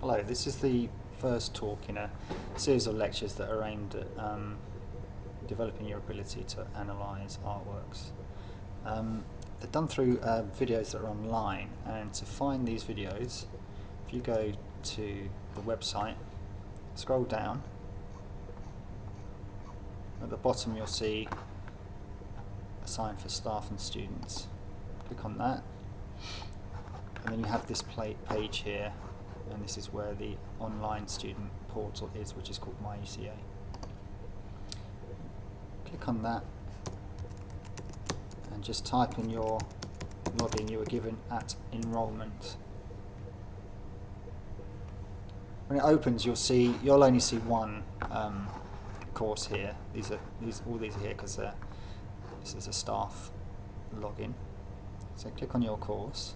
Hello, this is the first talk in a series of lectures that are aimed at developing your ability to analyse artworks. They're done through videos that are online, and to find these videos, if you go to the website, scroll down, at the bottom you'll see a sign for staff and students. Click on that, and then you have this page here, and this is where the online student portal is, which is called My UCA. Click on that and just type in your login you were given at enrolment. When it opens, you'll only see one course here. All these are here because this is a staff login. So click on your course.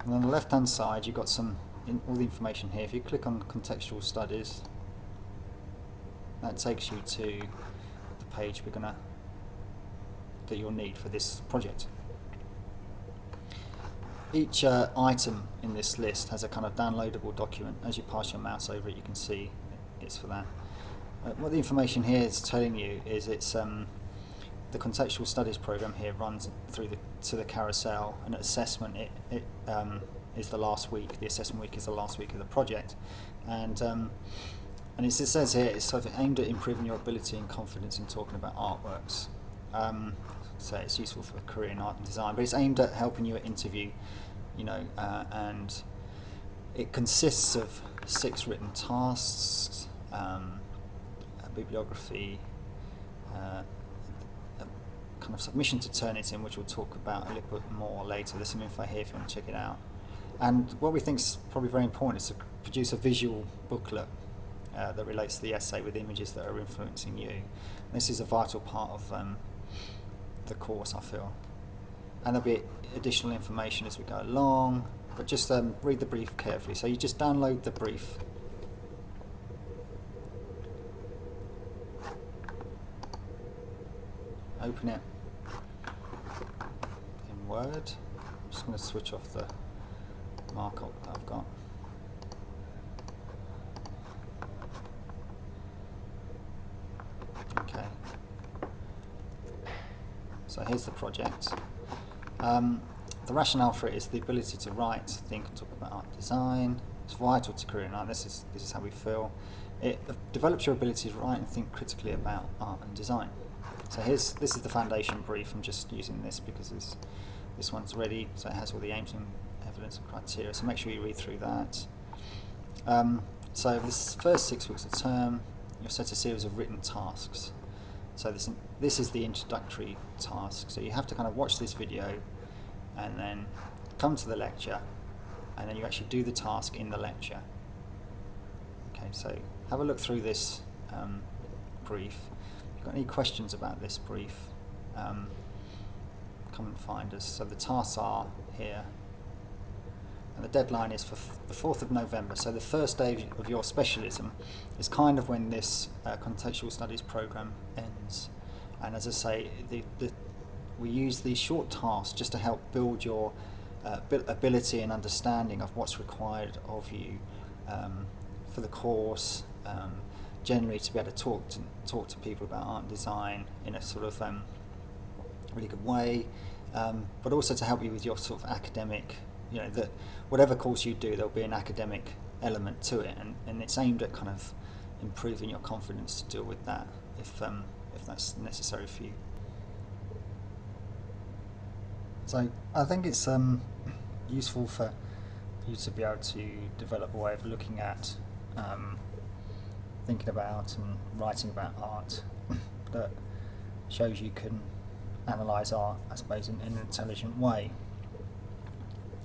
And on the left hand side you've got all the information here. If you click on Contextual Studies, that takes you to the page that you'll need for this project. Each item in this list has a kind of downloadable document. As you pass your mouse over it, you can see it's for that. What the information here is telling you is it's the Contextual Studies program here runs through to the carousel, and at assessment it is the last week. The assessment week is the last week of the project, and it says here it's sort of aimed at improving your ability and confidence in talking about artworks. So it's useful for a career in art and design, but it's aimed at helping you at interview, and it consists of 6 written tasks, a bibliography, kind of submission to turn it in, which we'll talk about a little bit more later. There's some info here if you want to check it out. And what we think is probably very important is to produce a visual booklet that relates to the essay with images that are influencing you. This is a vital part of the course, I feel. And there'll be additional information as we go along, but just read the brief carefully. So you just download the brief. Open it in Word. I'm just going to switch off the markup that I've got. Okay. So here's the project. The rationale for it is the ability to write, think, and talk about art and design. It's vital to career in art. This is how we feel. It develops your ability to write and think critically about art and design. So this is the foundation brief. I'm just using this because this one's ready, so it has all the aims and evidence and criteria. So make sure you read through that. So this first 6 weeks of the term, you'll set a series of written tasks. So this is the introductory task. So you have to kind of watch this video and then come to the lecture, and then you actually do the task in the lecture. Okay, so have a look through this brief. If you've got any questions about this brief, come and find us. So the tasks are here, and the deadline is for the 4th of November. So the first day of your specialism is kind of when this Contextual Studies program ends. And as I say, we use these short tasks just to help build your ability and understanding of what's required of you for the course, generally to be able to talk to people about art and design in a sort of really good way, but also to help you with your sort of academic, that whatever course you do, there'll be an academic element to it, and it's aimed at kind of improving your confidence to deal with that if that's necessary for you. So I think it's useful for you to be able to develop a way of looking at, thinking about and writing about art that shows you can analyse art, I suppose, in an intelligent way.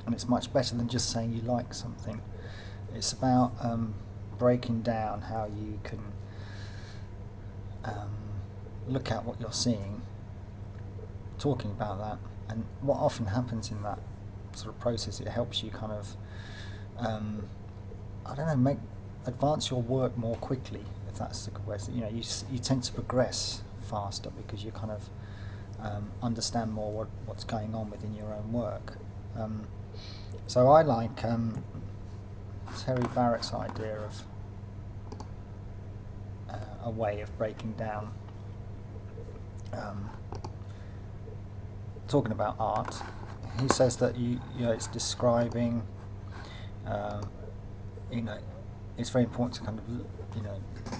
And it's much better than just saying you like something. It's about breaking down how you can look at what you're seeing, talking about that, and what often happens in that sort of process, it helps you kind of, advance your work more quickly, if that's the good way. You tend to progress faster because you kind of understand more what's going on within your own work. So I like Terry Barrett's idea of a way of breaking down, talking about art. He says that you know it's describing, you know, it's very important to kind of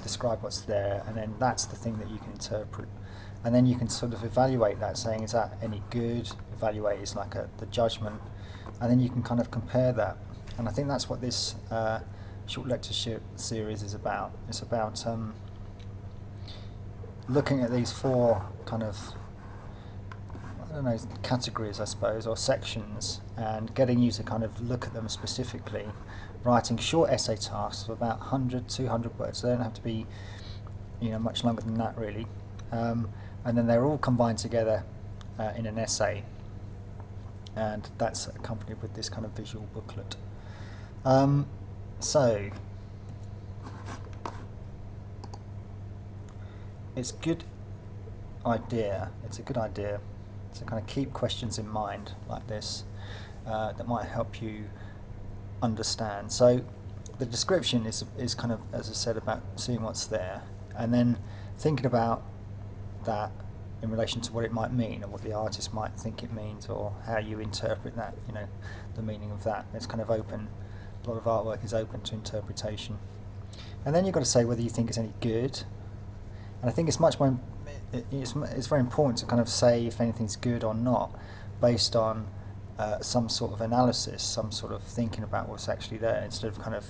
describe what's there, and then that's the thing that you can interpret, and then you can sort of evaluate that, saying is that any good? Evaluate is like the judgment, and then you can kind of compare that, and I think that's what this short lecture series is about. It's about looking at these four kind of, I don't know, categories I suppose, or sections, and getting you to kind of look at them specifically, writing short essay tasks of about 100, 200 words. They don't have to be much longer than that really, and then they're all combined together in an essay, and that's accompanied with this kind of visual booklet. So it's a good idea to kind of keep questions in mind like this that might help you understand. So the description is kind of, as I said, about seeing what's there, and then thinking about that in relation to what it might mean, or what the artist might think it means, or how you interpret that, the meaning of that. It's kind of open. A lot of artwork is open to interpretation. And then you've got to say whether you think it's any good. And I think it's much more, it's very important to kind of say if anything's good or not based on some sort of analysis, some sort of thinking about what's actually there, instead of kind of,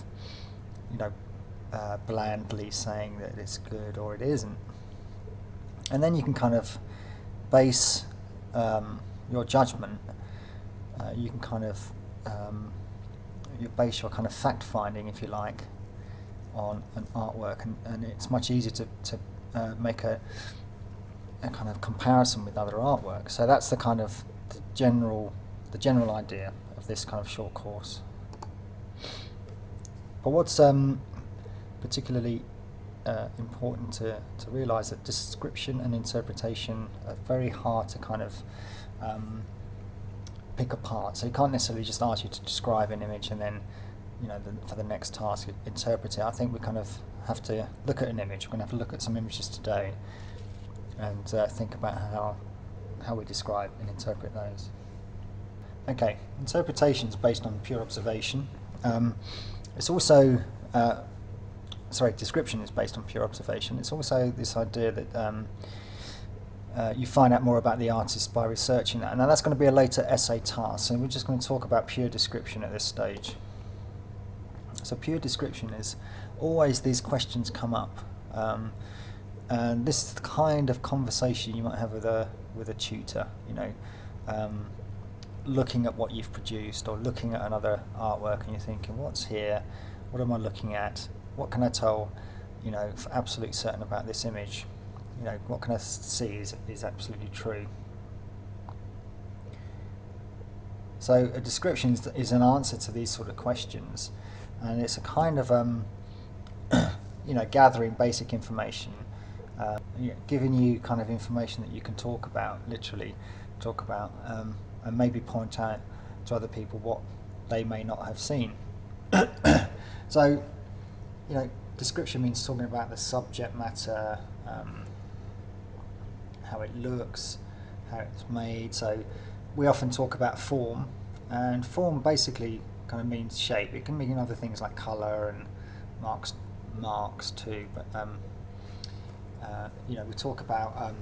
blandly saying that it's good or it isn't. And then you can kind of base your judgment. You can kind of you base your kind of fact finding, if you like, on an artwork, and it's much easier to make a kind of comparison with other artwork. So that's the kind of the general idea of this kind of short course. But what's particularly important to realise that description and interpretation are very hard to kind of pick apart. So you can't necessarily just ask you to describe an image and then, for the next task, interpret it. I think we kind of have to look at an image. We're going to have to look at some images today and think about how we describe and interpret those. Okay, interpretation is based on pure observation. It's also description is based on pure observation. It's also this idea that you find out more about the artist by researching that. Now that's going to be a later essay task, so we're just going to talk about pure description at this stage. So pure description is always these questions come up, and this is the kind of conversation you might have with a tutor, looking at what you've produced or looking at another artwork, and you're thinking, what's here? What am I looking at? What can I tell, for absolute certain about this image? What can I see is absolutely true? So a description is an answer to these sort of questions, and it's a kind of gathering basic information, giving you kind of information that you can talk about, and maybe point out to other people what they may not have seen. So, description means talking about the subject matter, how it looks, how it's made. So we often talk about form, and form basically kind of means shape. It can mean other things like colour and marks too, but we talk about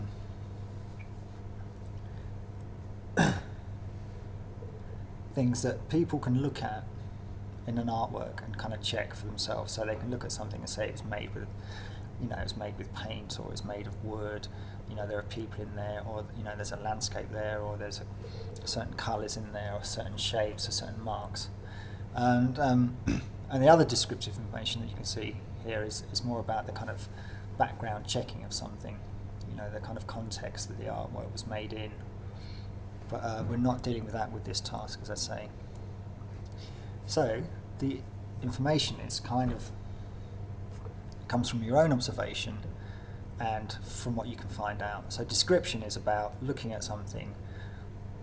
things that people can look at in an artwork and kind of check for themselves. So they can look at something and say it's made with, it's made with paint, or it's made of wood. There are people in there, or there's a landscape there, or there's certain colours in there, or certain shapes, or certain marks. And and the other descriptive information that you can see here is more about the kind of background checking of something, the kind of context that the artwork was made in. But we're not dealing with that with this task, as I say. So the information is kind of comes from your own observation and from what you can find out. So description is about looking at something,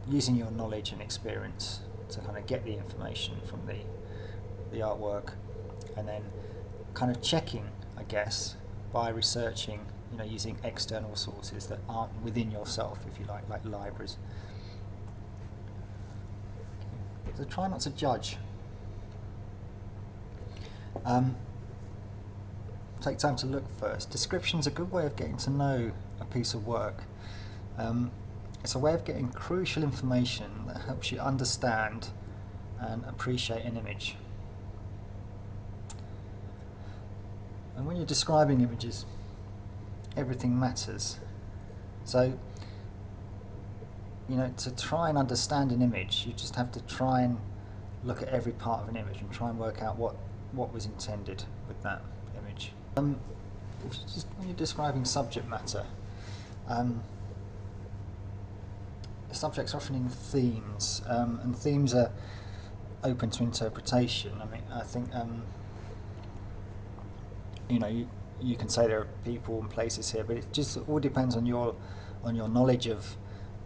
using your knowledge and experience to kind of get the information from the artwork, and then kind of checking, I guess, by researching, using external sources that aren't within yourself, if you like libraries. So try not to judge. Take time to look first. Description's a good way of getting to know a piece of work. It's a way of getting crucial information that helps you understand and appreciate an image. And when you're describing images, everything matters. So, to try and understand an image, you just have to try and look at every part of an image and try and work out what was intended with that image. When you're describing subject matter, subjects are often in themes, and themes are open to interpretation. I think you can say there are people and places here, but it just all depends on your knowledge of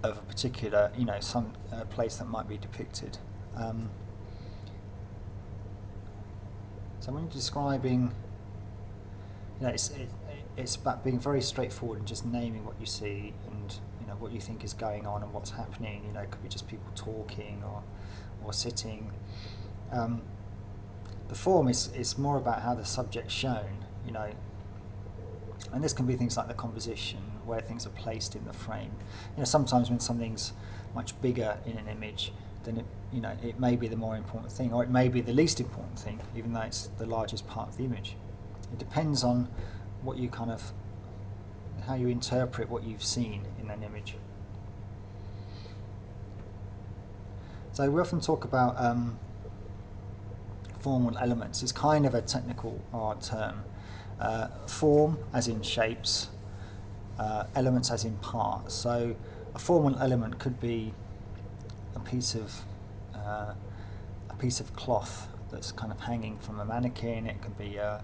a particular some place that might be depicted. So when you're describing, it's about being very straightforward and just naming what you see and what you think is going on and what's happening. It could be just people talking or sitting. The form is more about how the subject's shown, and this can be things like the composition, where things are placed in the frame. Sometimes when something's much bigger in an image, then it may be the more important thing, or it may be the least important thing, even though it's the largest part of the image. It depends on what you how you interpret what you've seen in an image. So we often talk about formal elements. It's kind of a technical art term. Form as in shapes, elements as in parts. So a formal element could be a piece of cloth that's kind of hanging from a mannequin. It can be a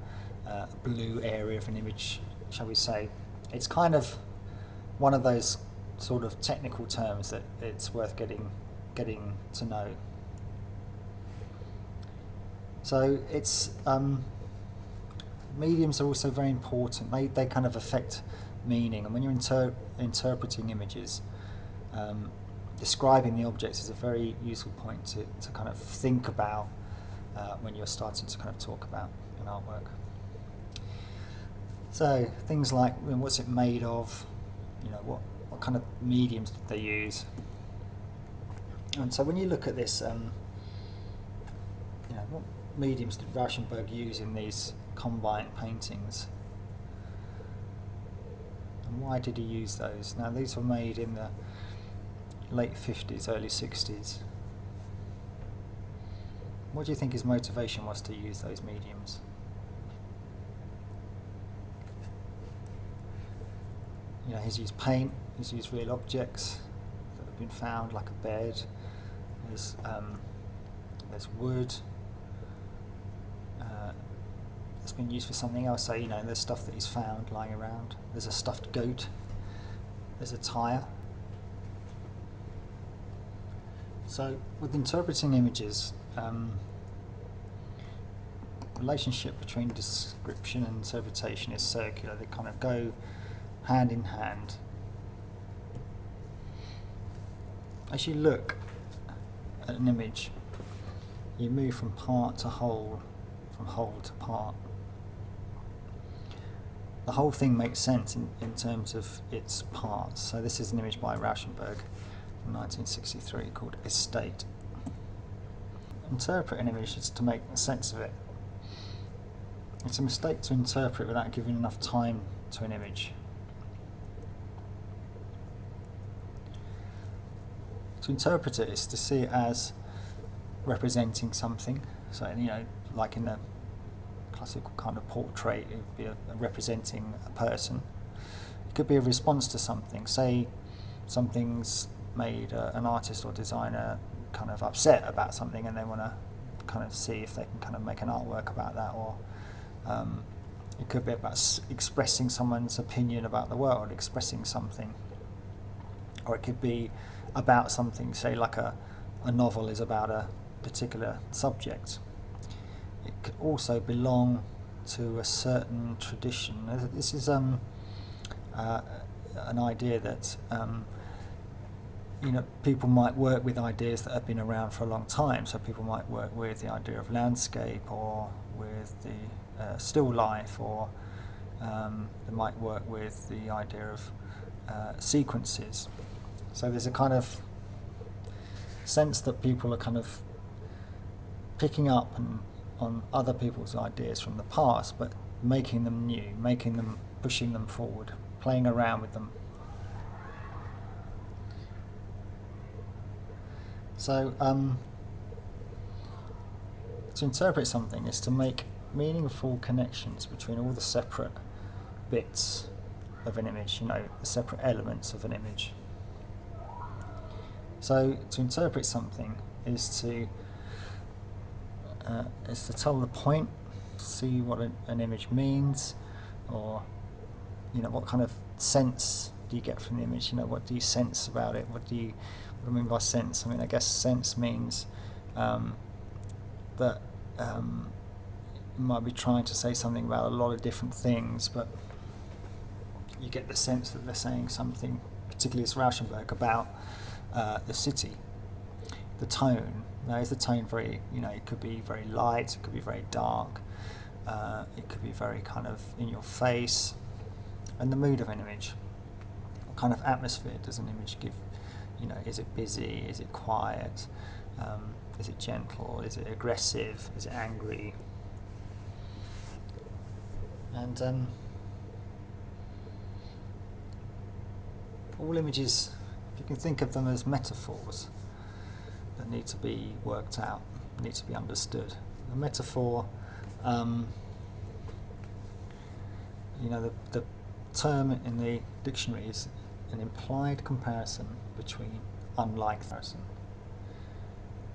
blue area of an image, shall we say. It's kind of one of those sort of technical terms that it's worth getting to know. So it's mediums are also very important. They kind of affect meaning, and when you're interpreting images, describing the objects is a very useful point to kind of think about when you're starting to kind of talk about an artwork. So things like what's it made of, what kind of mediums did they use, and so when you look at this, what mediums did Rauschenberg use in these Combine paintings, and why did he use those? Now these were made in the late 50s, early 60s. What do you think his motivation was to use those mediums? He's used paint, he's used real objects that have been found, like a bed. There's wood. It's been used for something else. So there's stuff that he's found lying around. There's a stuffed goat. There's a tire. So with interpreting images, relationship between description and interpretation is circular. They kind of go hand in hand. As you look at an image, you move from part to whole, from whole to part. The whole thing makes sense in terms of its parts. So this is an image by Rauschenberg from 1963 called Estate. Interpret an image is to make sense of it. It's a mistake to interpret without giving enough time to an image. To interpret it is to see it as representing something. So, like in the classical kind of portrait, it would be representing a person. It could be a response to something. Say something's made an artist or designer kind of upset about something, and they want to kind of see if they can kind of make an artwork about that, or it could be about expressing someone's opinion about the world, expressing something, or it could be about something, say like a a novel is about a particular subject. It could also belong to a certain tradition. This is an idea that people might work with ideas that have been around for a long time. So people might work with the idea of landscape, or with the still life, or they might work with the idea of sequences. So there's a kind of sense that people are kind of picking up on other people's ideas from the past, but making them new, pushing them forward, playing around with them. So to interpret something is to make meaningful connections between all the separate bits of an image, the separate elements of an image. So to interpret something is to tell the point, see what an image means, or what kind of sense do you get from the image? What do you sense about it? What do I mean by sense? I mean, I guess sense means that you might be trying to say something about a lot of different things, but you get the sense that they're saying something, particularly as Rauschenberg, about the city. The tone. Now, is the tone very, it could be very light, it could be very dark, it could be very kind of in your face. And the mood of an image. What kind of atmosphere does an image give? Is it busy? Is it quiet? Is it gentle? Is it aggressive? Is it angry? And all images, if you can think of them as metaphors that need to be worked out, need to be understood. A metaphor, the term in the dictionary is an implied comparison between unlike comparison.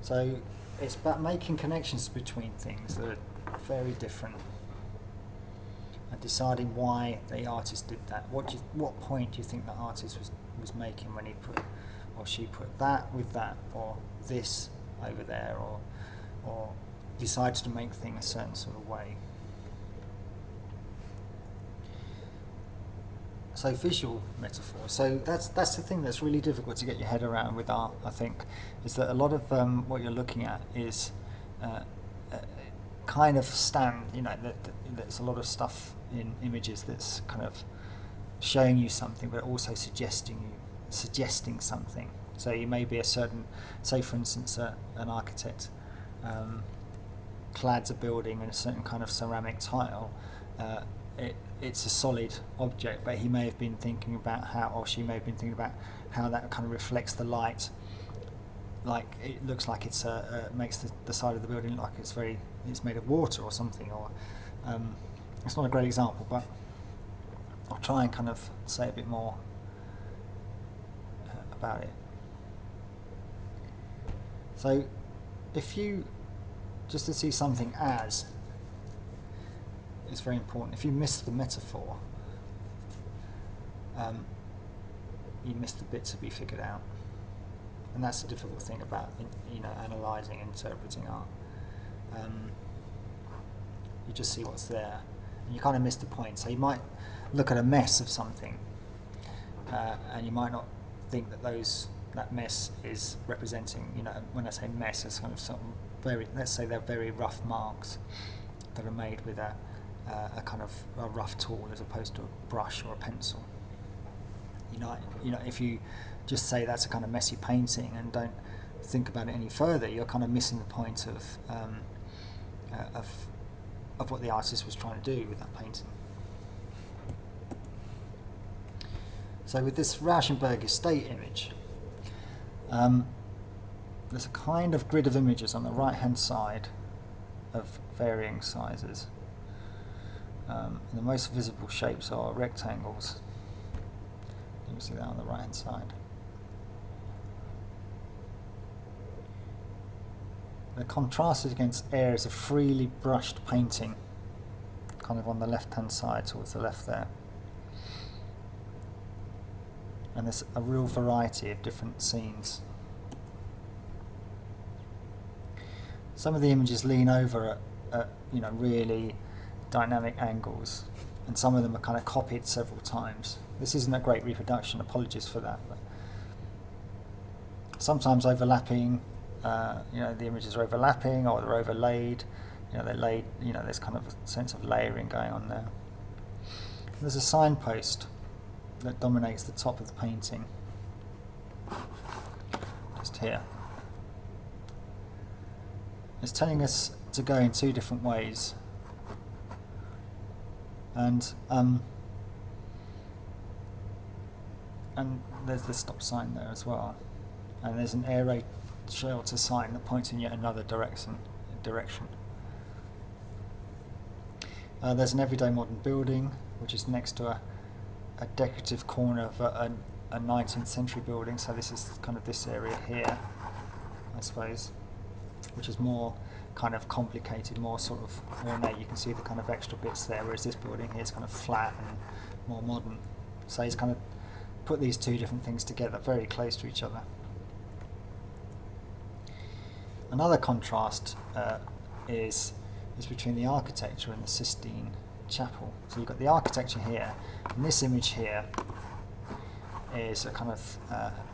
So it's about making connections between things that are very different and deciding why the artist did that. What point do you think the artist was making when he put, or she put that with that, or this over there, or decided to make things a certain sort of way? So visual metaphor. So that's the thing that's really difficult to get your head around with art, I think, is that a lot of what you're looking at is kind of there's a lot of stuff in images that's kind of showing you something, but also suggesting something. So you may be a certain, say for instance, an architect clads a building in a certain kind of ceramic tile. It's a solid object, but he may have been thinking about how, or she may have been thinking about how that kind of reflects the light. Like it looks like it's makes the side of the building look like it's made of water or something. Or it's not a great example, but I'll try and kind of say a bit more about it. So if you just to see something as, it's very important. If you miss the metaphor, you miss the bit to be figured out, and that's the difficult thing about analysing, interpreting art. You just see what's there, and you kind of miss the point. So you might look at a mess of something, and you might not think that mess is representing. When I say mess, it's kind of something very. Let's say they're very rough marks that are made with a kind of a rough tool as opposed to a brush or a pencil. If you just say that's a kind of messy painting and don't think about it any further, you're kind of missing the point of what the artist was trying to do with that painting. So with this Rauschenberg estate image, there's a kind of grid of images on the right-hand side of varying sizes. And the most visible shapes are rectangles. You can see that on the right-hand side. They're contrasted against areas of freely brushed painting, kind of on the left-hand side towards the left there. And there's a real variety of different scenes. some of the images lean over at really dynamic angles, and some of them are kind of copied several times. This isn't a great reproduction, apologies for that. But sometimes overlapping, the images are overlapping or they're overlaid. They're laid. There's kind of a sense of layering going on there. There's a signpost that dominates the top of the painting, just here. It's telling us to go in two different ways, and there's the stop sign there as well, and there's an air raid shelter sign that points in yet another direction. There's an everyday modern building which is next to a decorative corner of a 19th century building, so this is kind of this area here, I suppose, which is more kind of complicated, more sort of ornate. You can see the kind of extra bits there, whereas this building here is kind of flat and more modern. So he's kind of put these two different things together, very close to each other. Another contrast is between the architecture and the Sistine Chapel. So you've got the architecture here, and this image here is a kind of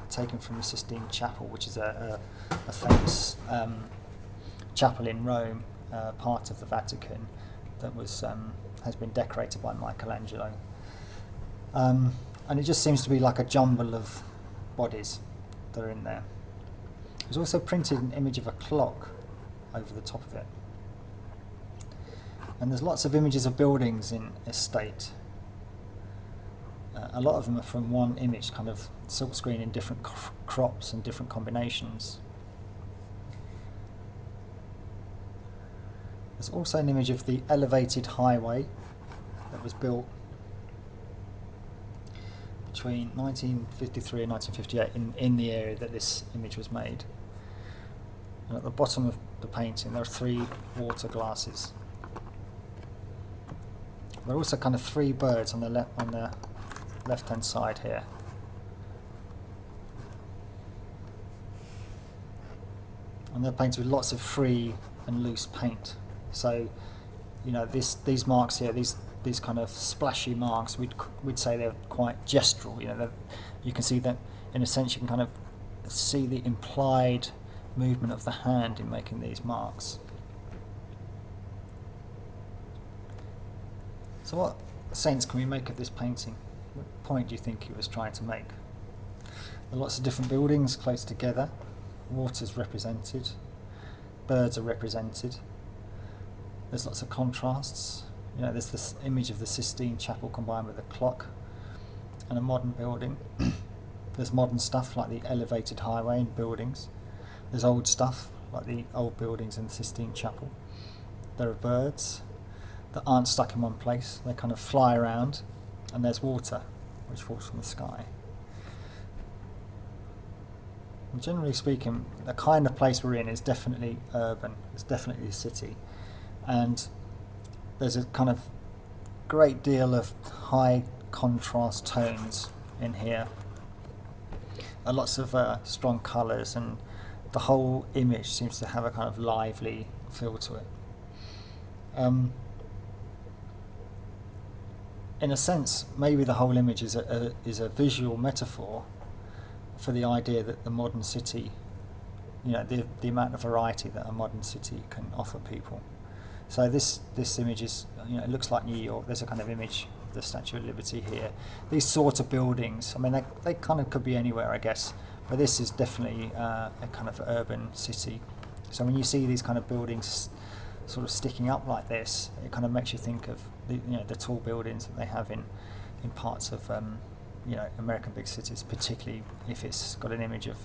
taken from the Sistine Chapel, which is a famous chapel in Rome, part of the Vatican, that was has been decorated by Michelangelo. And it just seems to be like a jumble of bodies that are in there. There's also printed an image of a clock over the top of it. And there's lots of images of buildings in Estate. A lot of them are from one image, kind of silkscreen in different crops and different combinations. There's also an image of the elevated highway that was built between 1953 and 1958 in the area that this image was made. And at the bottom of the painting there are 3 water glasses. There are also kind of 3 birds on the left-hand side here. And they're painted with lots of free and loose paint. So, these marks here, these kind of splashy marks, we'd say they're quite gestural. You can see that, in a sense, you can kind of see the implied movement of the hand in making these marks. So what sense can we make of this painting? What point do you think he was trying to make? There are lots of different buildings close together. Water's represented. Birds are represented. There's lots of contrasts. There's this image of the Sistine Chapel combined with a clock and a modern building. There's modern stuff like the elevated highway and buildings. There's old stuff like the old buildings in the Sistine Chapel. There are birds that aren't stuck in one place. They kind of fly around, and there's water which falls from the sky. And generally speaking, the kind of place we're in is definitely urban. It's definitely a city, and there's a kind of great deal of high contrast tones in here. Lots of strong colours, and the whole image seems to have a kind of lively feel to it. In a sense, maybe the whole image is a visual metaphor for the idea that the modern city, the amount of variety that a modern city can offer people. So this image is, it looks like New York. There's a kind of image of the Statue of Liberty here. These sort of buildings, I mean, they kind of could be anywhere, I guess, but this is definitely a kind of urban city. So when you see these kind of buildings sort of sticking up like this, it kind of makes you think of the tall buildings that they have in parts of American big cities, particularly if it's got an image of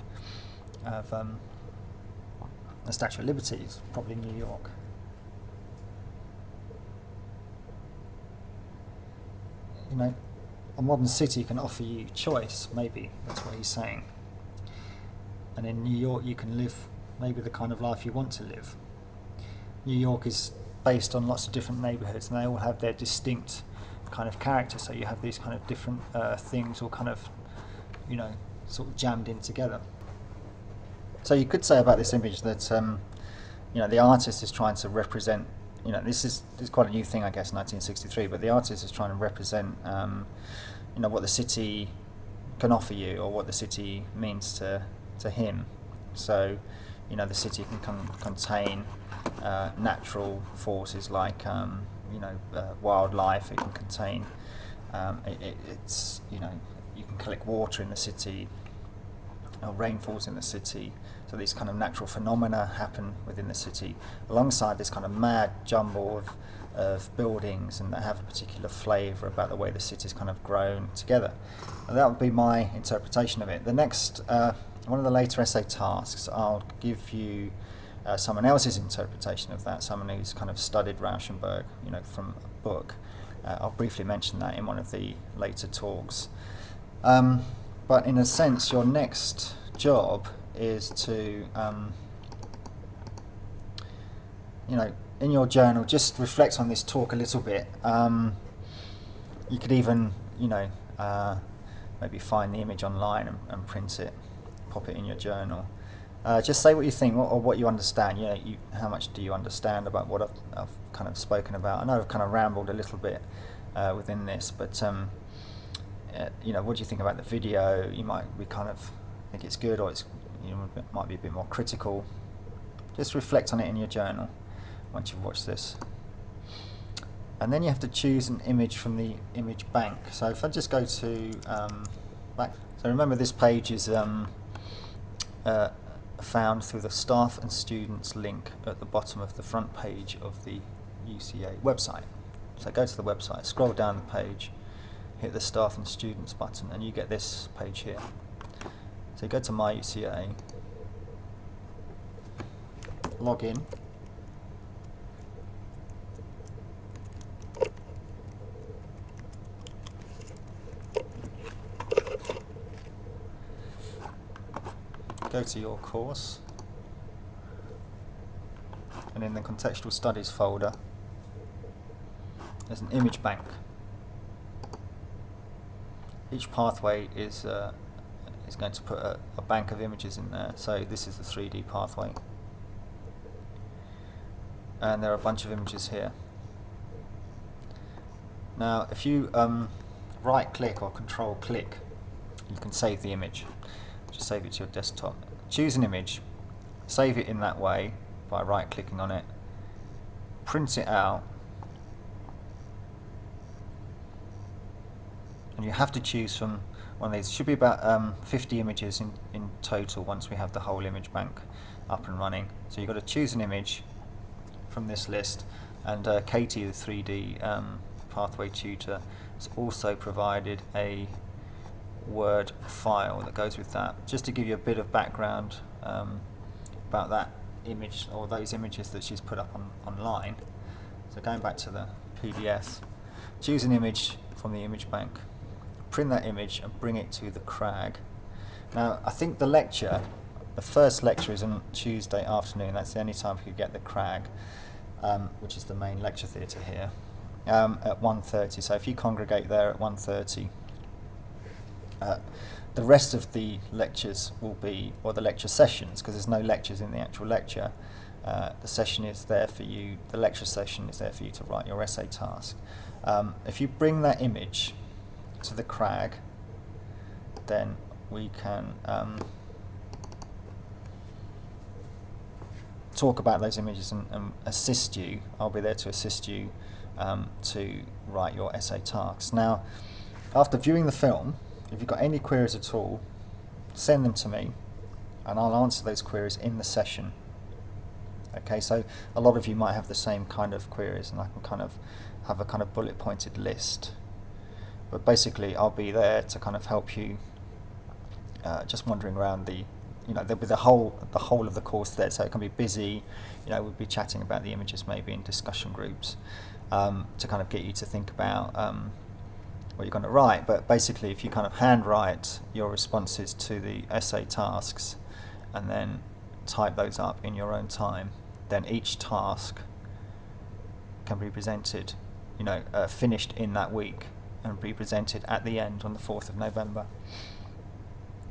the Statue of Liberty. It's probably New York. A modern city can offer you choice, maybe that's what he's saying. And in New York you can live maybe the kind of life you want to live. New York is based on lots of different neighbourhoods, and they all have their distinct kind of character. So you have these kind of different things all kind of, sort of jammed in together. So you could say about this image that the artist is trying to represent, this is quite a new thing, I guess, 1963, but the artist is trying to represent, what the city can offer you, or what the city means to him. So, the city can contain natural forces like, wildlife. It can contain, it's, you can collect water in the city, rainfalls in the city. So these kind of natural phenomena happen within the city, alongside this kind of mad jumble of buildings, and that have a particular flavour about the way the city's kind of grown together. And that would be my interpretation of it. The next, one of the later essay tasks, I'll give you someone else's interpretation of that, someone who's kind of studied Rauschenberg, from a book. I'll briefly mention that in one of the later talks. But in a sense, your next job is to, in your journal, just reflect on this talk a little bit. You could even, maybe find the image online and print it, pop it in your journal. Just say what you think, or what you understand. How much do you understand about what I've kind of spoken about? I know I've kind of rambled a little bit within this, but what do you think about the video? You might be kind of think it's good, or it's might be a bit more critical. Just reflect on it in your journal once you've watched this. And then you have to choose an image from the image bank. So if I just go to back, so remember this page is found through the staff and students link at the bottom of the front page of the UCA website. So go to the website, scroll down the page, hit the staff and students button, and you get this page here. So you go to My UCA, log in, go to your course, and in the Contextual Studies folder there's an image bank. Each pathway is going to put a bank of images in there. So this is the 3D pathway, and there are a bunch of images here. Now if you right click or control click, you can save the image. Just save it to your desktop. Choose an image, save it in that way by right clicking on it, print it out, and you have to choose from one of these. It should be about 50 images in total once we have the whole image bank up and running. So you've got to choose an image from this list, and Katie, the 3D pathway tutor, has also provided a Word file that goes with that, just to give you a bit of background about that image, or those images that she's put up online. So going back to the PDF, choose an image from the image bank, print that image and bring it to the CRAG. Now I think the first lecture is on Tuesday afternoon. That's the only time we could get the CRAG, which is the main lecture theatre here, at 1:30. So if you congregate there at 1:30, the rest of the lectures will be, or the lecture sessions, because there's no lectures in the actual lecture, the session is there for you, the lecture session is there for you to write your essay task. If you bring that image to the CRAG, then we can talk about those images and assist you. I'll be there to assist you to write your essay tasks. Now, after viewing the film, if you've got any queries at all, send them to me and I'll answer those queries in the session. Okay, so a lot of you might have the same kind of queries, and I can kind of have a kind of bullet pointed list. But basically I'll be there to kind of help you, just wandering around there'll be the whole of the course there, so it can be busy. We'll be chatting about the images maybe in discussion groups, to kind of get you to think about what you're going to write. But basically, if you kind of handwrite your responses to the essay tasks and then type those up in your own time, then each task can be presented, finished in that week, and be presented at the end on the 4th of November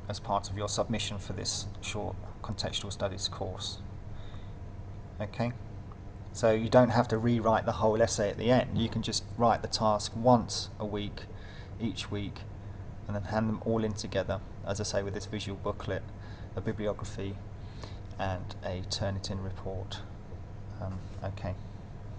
as part of your submission for this short Contextual Studies course. Okay, so you don't have to rewrite the whole essay at the end. You can just write the task once a week, each week, and then hand them all in together, as I say, with this visual booklet, a bibliography, and a Turnitin report. Okay.